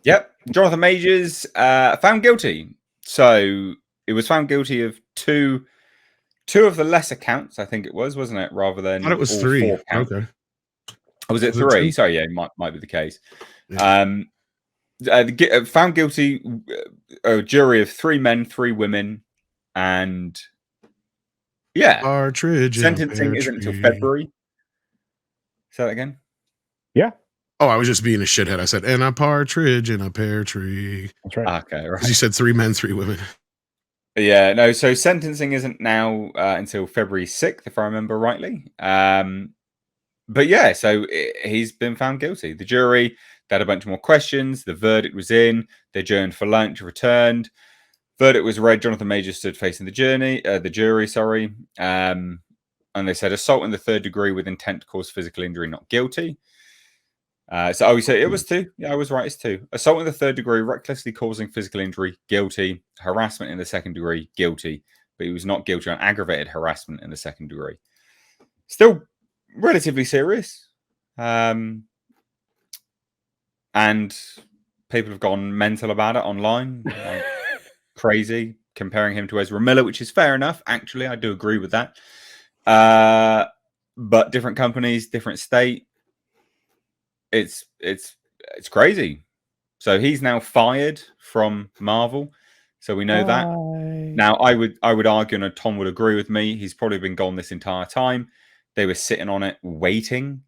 Yep, Jonathan Majors found guilty. So it was found guilty of two of the lesser counts. I think it was, wasn't it? Rather I thought than it was all 3. 4 counts. Okay. Oh, was it Was it 3? 2? Sorry, yeah, might be the case. Yeah. Found guilty, a jury of 3 men, 3 women, and yeah, Partridge in a sentencing pear isn't until tree. February. Say that again. Yeah, Oh, I was just being a shithead. I said, and a partridge in a pear tree. that's right. Okay, right. Because you said 3 men, 3 women. Yeah, no. So sentencing isn't now until February 6th, if I remember rightly. But yeah, so he's been found guilty. The jury, they had a bunch more questions. The verdict was in. They adjourned for lunch, returned. Verdict was read. Jonathan Major stood facing the jury, sorry. And they said assault in the 3rd degree with intent to cause physical injury, not guilty. So we said it was 2. Yeah, I was right. It's 2. Assault in the 3rd degree, recklessly causing physical injury, guilty. Harassment in the 2nd degree, guilty. But he was not guilty on aggravated harassment in the 2nd degree. Still relatively serious. And people have gone mental about it online, like crazy, comparing him to Ezra Miller, which is fair enough. Actually, I do agree with that. But different companies, different state. It's crazy. So he's now fired from Marvel. So we know that. Now I would argue, and Tom would agree with me, he's probably been gone this entire time. They were sitting on it waiting.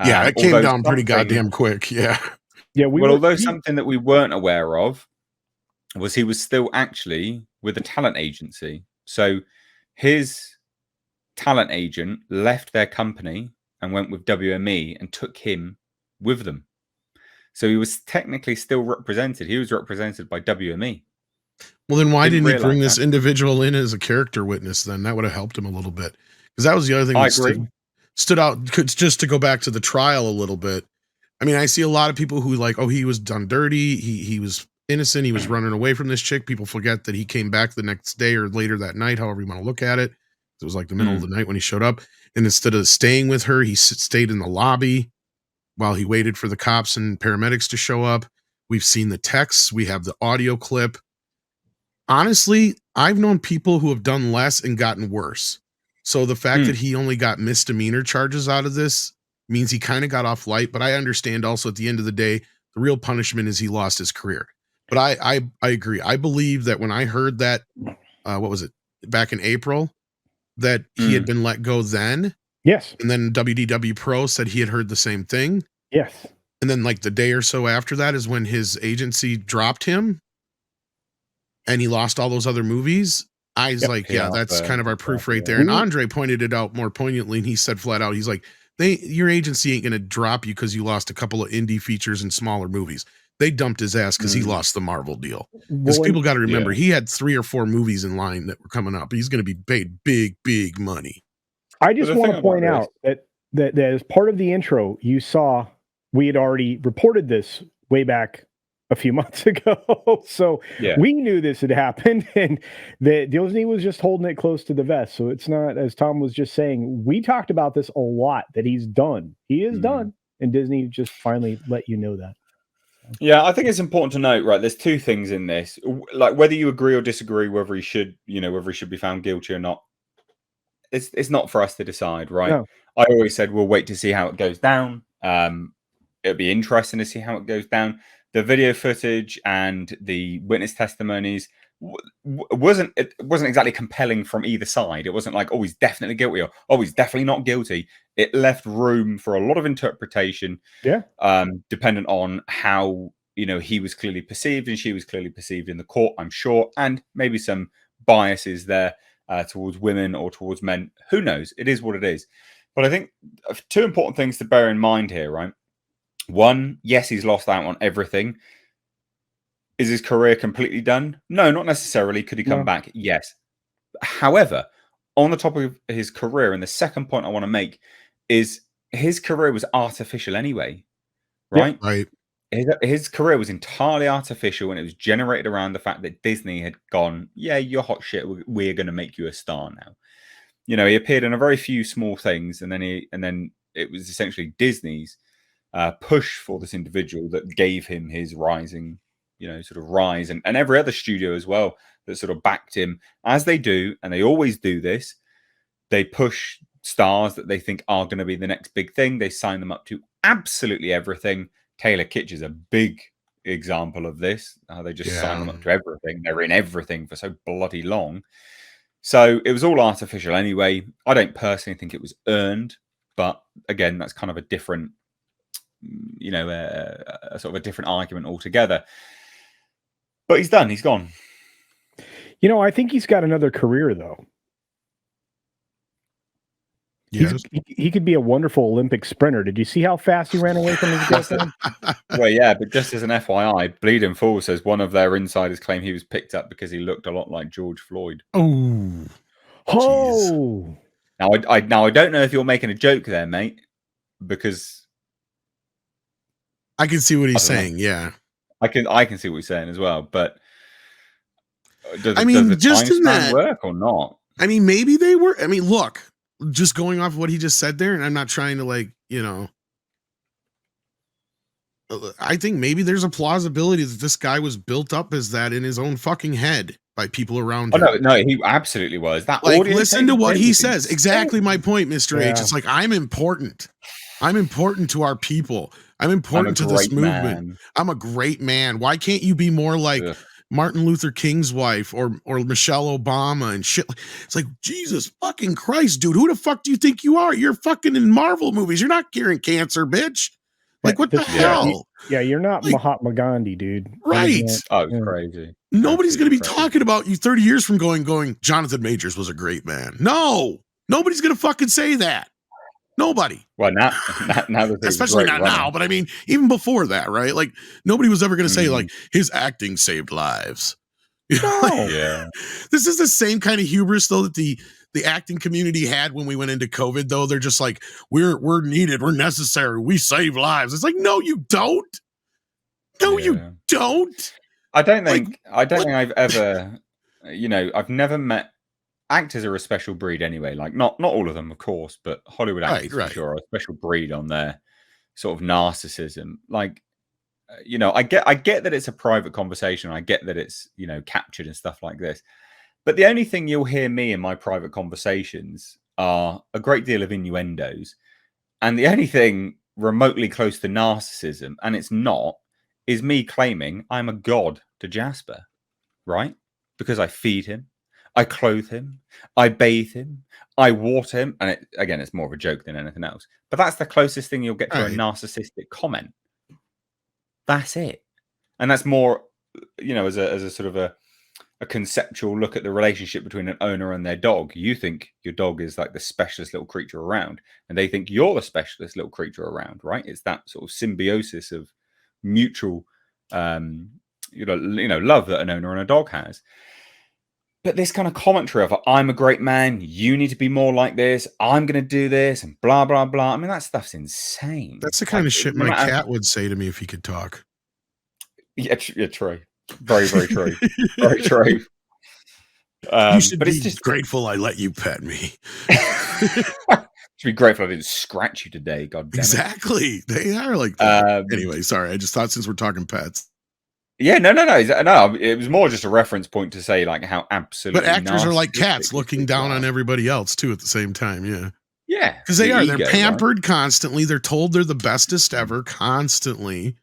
Yeah, it came down pretty goddamn quick. Yeah. Yeah, although something that we weren't aware of was he was still actually with a talent agency. So his talent agent left their company and went with WME and took him with them. So he was technically still represented. He was represented by WME. Well, then why didn't he bring this individual in as a character witness then? That would have helped him a little bit. Because that was the other thing that stood out. Just to go back to the trial a little bit. I mean, I see a lot of people who like, oh, he was done dirty. He was innocent. He was running away from this chick. People forget that he came back the next day or later that night, however you want to look at it. It was like the middle of the night when he showed up. And instead of staying with her, he stayed in the lobby while he waited for the cops and paramedics to show up. We've seen the texts. We have the audio clip. Honestly, I've known people who have done less and gotten worse. So the fact that he only got misdemeanor charges out of this means he kind of got off light. But I understand also at the end of the day, the real punishment is he lost his career. But I agree. I believe that when I heard that, what was it, back in April, that he had been let go then. Yes. And then WDW Pro said he had heard the same thing. Yes. And then like the day or so after that is when his agency dropped him and he lost all those other movies. I was like, yeah, that's kind of our proof right there. And Andre pointed it out more poignantly. And he said flat out, he's like, your agency ain't going to drop you because you lost a couple of indie features and smaller movies. They dumped his ass because he lost the Marvel deal. Because people got to remember, he had 3 or 4 movies in line that were coming up. He's going to be paid big, big money. I just want to point out that as part of the intro, you saw we had already reported this way back a few months ago. So we knew this had happened, and that Disney was just holding it close to the vest. So it's not, as Tom was just saying, we talked about this a lot, that he's done. He is done. And Disney just finally let you know that. Yeah, I think it's important to note, right? There's 2 things in this, like whether you agree or disagree, whether he should be found guilty or not. It's not for us to decide, right? No. I always said we'll wait to see how it goes down. It'll be interesting to see how it goes down. The video footage and the witness testimonies wasn't exactly compelling from either side. It wasn't like, oh, he's definitely guilty, or oh, he's definitely not guilty. It left room for a lot of interpretation. Yeah. Dependent on how he was clearly perceived and she was clearly perceived in the court, I'm sure, and maybe some biases there towards women or towards men. Who knows? It is what it is. But I think 2 important things to bear in mind here, right? One, yes, he's lost out on everything. Is his career completely done? No, not necessarily. Could he come back? Yes. However, on the topic of his career, and the second point I want to make is his career was artificial anyway, right? Yeah, right. His career was entirely artificial, and it was generated around the fact that Disney had gone, yeah, you're hot shit. We're going to make you a star now. He appeared in a very few small things, and then it was essentially Disney's push for this individual that gave him his rising, sort of rise, and every other studio as well that sort of backed him, as they do, and they always do this. They push stars that they think are going to be the next big thing. They sign them up to absolutely everything. Taylor Kitsch is a big example of this. They just sign them up to everything. They're in everything for so bloody long. So it was all artificial anyway. I don't personally think it was earned, but again, that's kind of a different, a sort of a different argument altogether. But he's done. He's gone. I think he's got another career, though. Yes. He could be a wonderful Olympic sprinter. Did you see how fast he ran away from his girlfriend? Well, yeah, but just as an FYI, Bleeding Full says one of their insiders claim he was picked up because he looked a lot like George Floyd. Oh. Now I don't know if you're making a joke there, mate, because I can see what he's saying. Yeah, I can see what he's saying as well. But does the just time in that work or not? Maybe they were. Look. Just going off what he just said there, and I'm not trying to I think maybe there's a plausibility that this guy was built up as that in his own fucking head by people around him. No, he absolutely was. That listen to what he says. Exactly my point, Mr. H. It's like, I'm important. I'm important to our people. I'm important to this movement. Man. I'm a great man. Why can't you be more like Martin Luther King's wife or Michelle Obama and shit? It's like, Jesus fucking Christ, dude. Who the fuck do you think you are? You're fucking in Marvel movies. You're not curing cancer, bitch. Like, what the hell? You're not Mahatma Gandhi, dude. Right. Oh, it's crazy. Nobody's going to be talking about you 30 years from going, Jonathan Majors was a great man. No. Nobody's going to fucking say that. Nobody. Well, now especially not now, but even before that, right? Like, nobody was ever going to say like his acting saved lives. Yeah. This is the same kind of hubris though that the acting community had when we went into COVID. Though they're just like, we're needed, we're necessary, we save lives. It's like, no, you don't. No, you don't. I don't think I've ever, I've never met. Actors are a special breed anyway. Like not all of them, of course, but Hollywood actors for sure are a special breed on their sort of narcissism. Like, I get that it's a private conversation. I get that it's captured and stuff like this. But the only thing you'll hear me in my private conversations are a great deal of innuendos, and the only thing remotely close to narcissism, and it's not, is me claiming I'm a god to Jasper, right? Because I feed him. I clothe him, I bathe him, I water him, and it's more of a joke than anything else. But that's the closest thing you'll get to a narcissistic comment. That's it, and that's more, as a sort of a conceptual look at the relationship between an owner and their dog. You think your dog is like the specialist little creature around, and they think you're the specialist little creature around, right? It's that sort of symbiosis of mutual, love that an owner and a dog has. But this kind of commentary of, I'm a great man, you need to be more like this, I'm going to do this, and blah, blah, blah. That stuff's insane. That's the kind of shit my cat would say to me if he could talk. Yeah, true. Very, very true. Very true. You should be just grateful I let you pet me. Should be grateful I didn't scratch you today, God damn it. Exactly. They are like that. Anyway, sorry. I just thought since we're talking pets. Yeah, no. It was more just a reference point to say like how absolutely. But actors are like cats, looking down on everybody else too at the same time. Yeah, because they're pampered constantly. They're told they're the bestest ever constantly.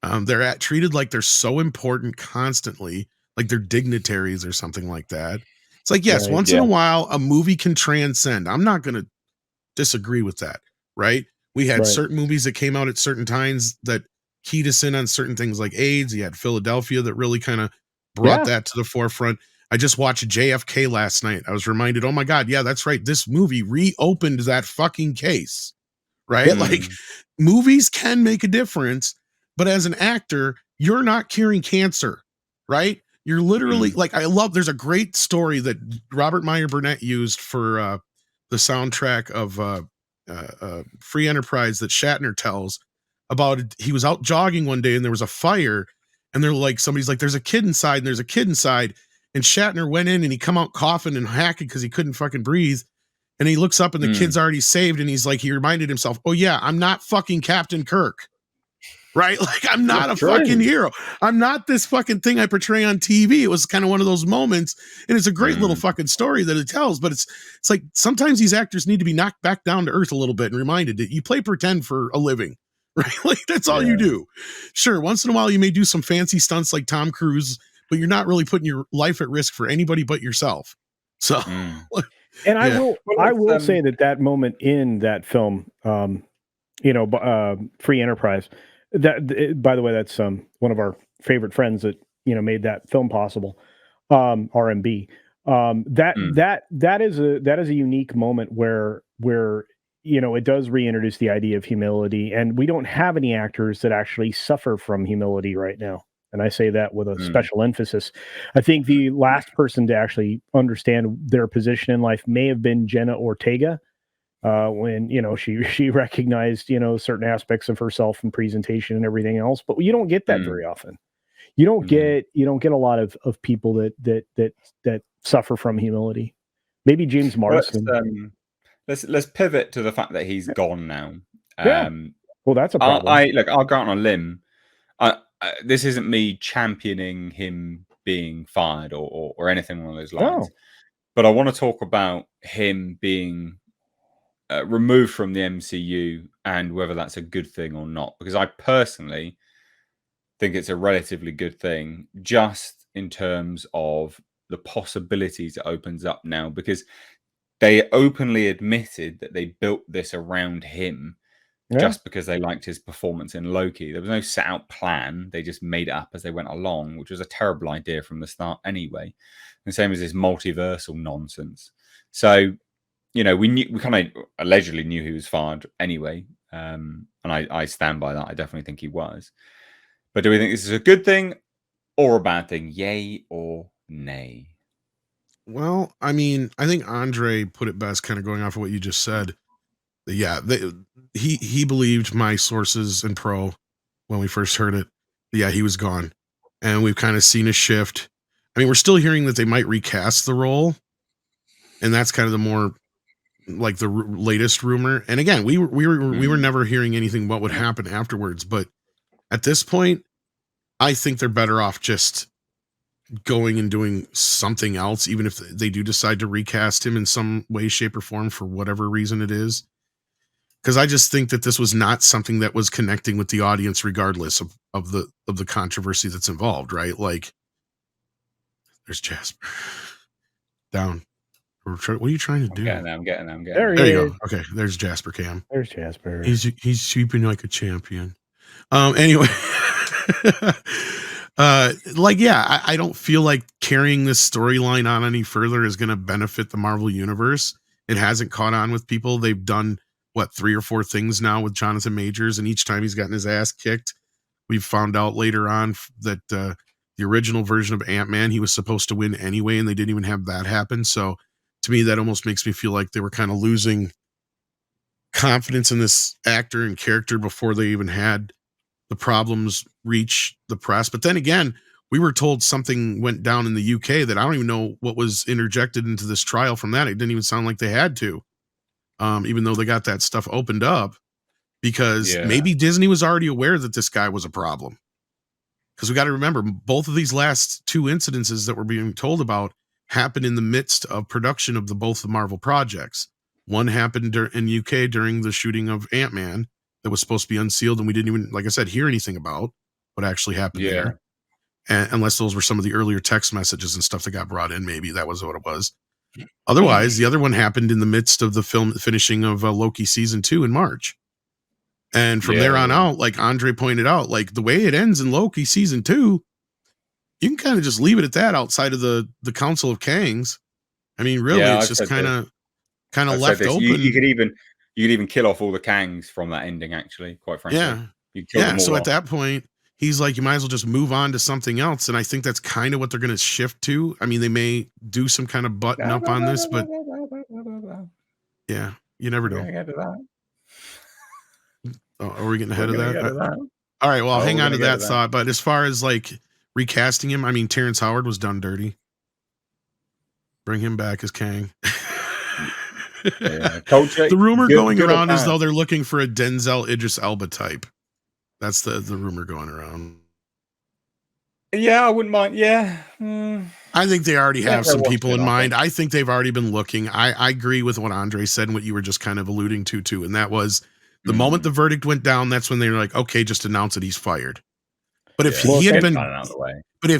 They're treated like they're so important constantly, like they're dignitaries or something like that. It's like, yes, once in a while, a movie can transcend. I'm not going to disagree with that, right? We had certain movies that came out at certain times that keyed us in on certain things like AIDS. You had Philadelphia that really kind of brought that to the forefront. I just watched JFK last night. I was reminded, oh my God, yeah, that's right. This movie reopened that fucking case, right? Like, movies can make a difference, but as an actor, you're not curing cancer, right? You're literally like, there's a great story that Robert Meyer Burnett used for the soundtrack of Free Enterprise that Shatner tells about it. He was out jogging one day and there was a fire, and they're like, somebody's like, there's a kid inside, and there's a kid inside. And Shatner went in and he come out coughing and hacking because he couldn't fucking breathe. And he looks up and the kid's already saved. And he's like, he reminded himself, oh yeah, I'm not fucking Captain Kirk. Right? Like, I'm not a fucking hero. I'm not this fucking thing I portray on TV. It was kind of one of those moments. And it's a great little fucking story that it tells. But it's like sometimes these actors need to be knocked back down to earth a little bit and reminded that you play pretend for a living. Right? Like, that's all you do. Sure, once in a while you may do some fancy stunts like Tom Cruise, but you're not really putting your life at risk for anybody but yourself. So and I will say that moment in that film, Free Enterprise, that, by the way, that's one of our favorite friends that made that film possible, RMB. That is a unique moment where it does reintroduce the idea of humility, and we don't have any actors that actually suffer from humility right now. And I say that with a special emphasis. I think the last person to actually understand their position in life may have been Jenna Ortega, when she recognized certain aspects of herself and presentation and everything else. But you don't get that very often. You don't get a lot of people that suffer from humility. Maybe James Marsden. Let's pivot to the fact that he's gone now. Well, that's a problem. I'll go out on a limb. This isn't me championing him being fired or anything along those lines. But I want to talk about him being removed from the MCU and whether that's a good thing or not. Because I personally think it's a relatively good thing, just in terms of the possibilities it opens up now. Because they openly admitted that they built this around him. Just because they liked his performance in Loki. There was no set out plan. They just made it up as they went along, which was a terrible idea from the start anyway. The same as this multiversal nonsense. So, we kind of allegedly knew he was fired anyway. And I stand by that. I definitely think he was. But do we think this is a good thing or a bad thing? Yay or nay? Well, I mean, I think Andre put it best, kind of going off of what you just said. Yeah, he believed my sources and pro when we first heard it. Yeah, he was gone, and we've kind of seen a shift. I mean, we're still hearing that they might recast the role, and that's kind of the more like the latest rumor. And again, we were never hearing anything what would happen afterwards. But at this point, I think they're better off just going and doing something else, even if they do decide to recast him in some way, shape, or form for whatever reason it is. Because I just think that this was not something that was connecting with the audience, regardless of the controversy that's involved, right? Like, there's Jasper down. What are you trying to do? I'm getting. There you go. Okay, there's Jasper Cam. There's Jasper. He's sweeping like a champion. Anyway, I don't feel like carrying this storyline on any further is going to benefit the Marvel Universe. It hasn't caught on with people. They've done 3 or 4 things now with Jonathan Majors, and each time he's gotten his ass kicked. We've found out later on that the original version of Ant-Man, he was supposed to win anyway, and they didn't even have that happen. So to me, that almost makes me feel like they were kind of losing confidence in this actor and character before they even had the problems reach the press. But then again, we were told something went down in the UK that I don't even know what was interjected into this trial from that. It didn't even sound like they had to. Even though they got that stuff opened up, because maybe Disney was already aware that this guy was a problem. Because we got to remember, both of these last 2 incidences that we're being told about happened in the midst of production of both the Marvel projects. One happened in UK during the shooting of Ant-Man that was supposed to be unsealed, and we didn't even, like I said, hear anything about what actually happened there. And unless those were some of the earlier text messages and stuff that got brought in, maybe that was what it was. Otherwise, the other one happened in the midst of the film finishing of Loki season 2 in March. And from there on out, like Andre pointed out, like the way it ends in Loki season 2, you can kind of just leave it at that outside of the Council of Kangs. I mean, really, it's just kind of left open. You could even kill off all the Kangs from that ending, actually, quite frankly. Yeah. So at that point, he's like, you might as well just move on to something else. And I think that's kind of what they're going to shift to. I mean, they may do some kind of button up on this, but yeah, you never know. Are we getting ahead of that? All right, well, I'll hang on to that thought. But as far as like recasting him, I mean, Terrence Howard was done dirty. Bring him back as Kang. Culture. The rumor going around is though they're looking for a Denzel Idris Elba type. That's the rumor going around. Yeah, I wouldn't mind. Yeah. I think they already have some people in mind. I think they've already been looking. I agree with what Andre said and what you were just kind of alluding to too. And that was the moment the verdict went down, that's when they were like, okay, just announce that he's fired. But if he had been,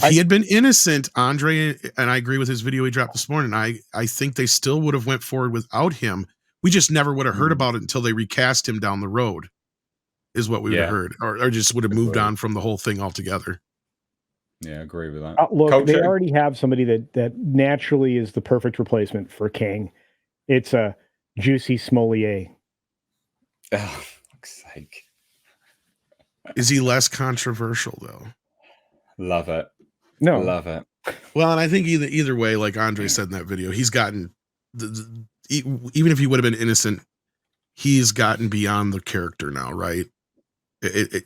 he had been innocent, Andre, and I agree with his video he dropped this morning, I think they still would have went forward without him. We just never would have heard about it until they recast him down the road, is what we would have heard, or just would have moved on from the whole thing altogether. Yeah, I agree with that. Look, they already have somebody that naturally is the perfect replacement for Kang. It's a Juicy Smollier. Oh, for fuck's sake. Is he less controversial though? Love it. No, love it. Well, and I think either way, like Andre said in that video, he's gotten even if he would have been innocent, he's gotten beyond the character now, right?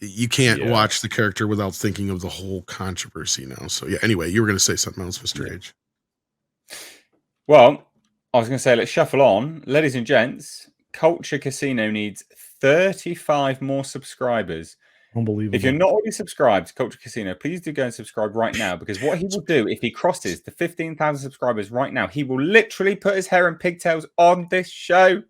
You can't watch the character without thinking of the whole controversy now. So yeah. Anyway, you were going to say something else, Mr. H. Well, I was going to say let's shuffle on, ladies and gents. Culture Casino needs 35 more subscribers. Unbelievable. If you're not already subscribed to Culture Casino, please do go and subscribe right now, because what he will do if he crosses the 15,000 subscribers right now, he will literally put his hair in pigtails on this show.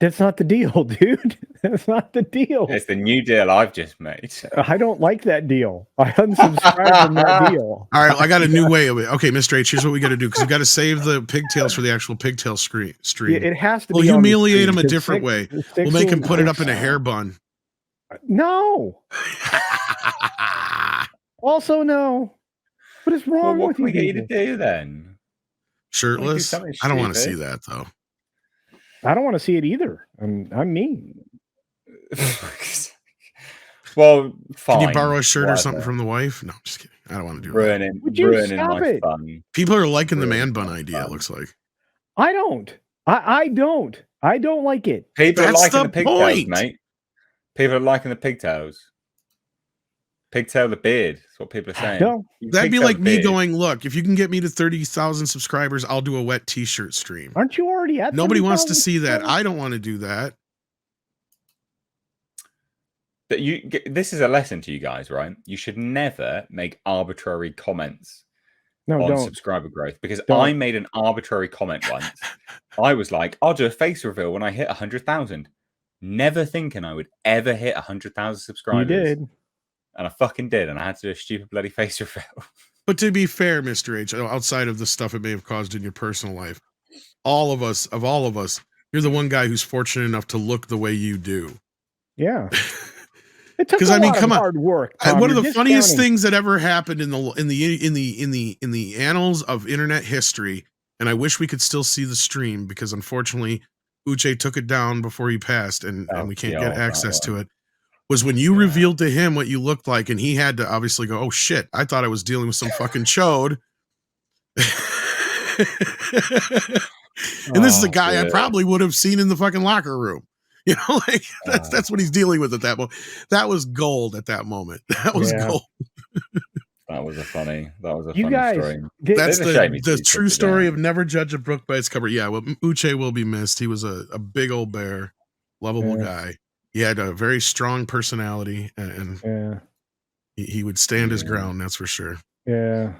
That's not the deal, dude. That's not the deal. It's the new deal I've just made. I don't like that deal. I unsubscribed from that deal. All right, I got a new way of it. Okay, Mr. H, here's what we got to do, because we got to save the pigtails for the actual pigtail stream. Yeah, it has to. We'll humiliate him a different way. We'll make him put it up in a hair bun. No. Also, no. What is wrong with you? What can we get you to do then? Shirtless? I don't want to see that though. I don't want to see it either. I'm mean. Well, fine. Can you borrow a shirt or something from the wife? No, I'm just kidding. I don't want to do ruining my fun. People are liking the man bun idea, it looks like. I don't. I don't like it. People are liking the pigtails, mate. People are liking the pigtails. Pigtail the beard. That's what people are saying. No, that'd be like me going, look, if you can get me to 30,000 subscribers, I'll do a wet t-shirt stream. Aren't you already at? Nobody wants to see that. I don't want to do that. But this is a lesson to you guys, right? You should never make arbitrary comments on subscriber growth, because I made an arbitrary comment once. I was like, I'll do a face reveal when I hit 100,000. Never thinking I would ever hit 100,000 subscribers. You did. And I fucking did, and I had to do a stupid bloody face reveal. But to be fair, Mr. H, outside of the stuff it may have caused in your personal life, all of us, you're the one guy who's fortunate enough to look the way you do. Yeah. It took a lot of hard work. Tom. One of the funniest things that ever happened in the annals of internet history, and I wish we could still see the stream, because unfortunately Uche took it down before he passed, and we can't get access to it, was when you revealed to him what you looked like, and he had to obviously go, oh shit, I thought I was dealing with some fucking chode. And this is a guy I probably would have seen in the fucking locker room. You know, like that's what he's dealing with at that moment. That was gold at that moment. That was gold. That was a funny story. That's the true story of never judge a book by its cover. Yeah, well, Uche will be missed. He was a big old bear, lovable guy. He had a very strong personality, and he would stand his ground. That's for sure. Yeah.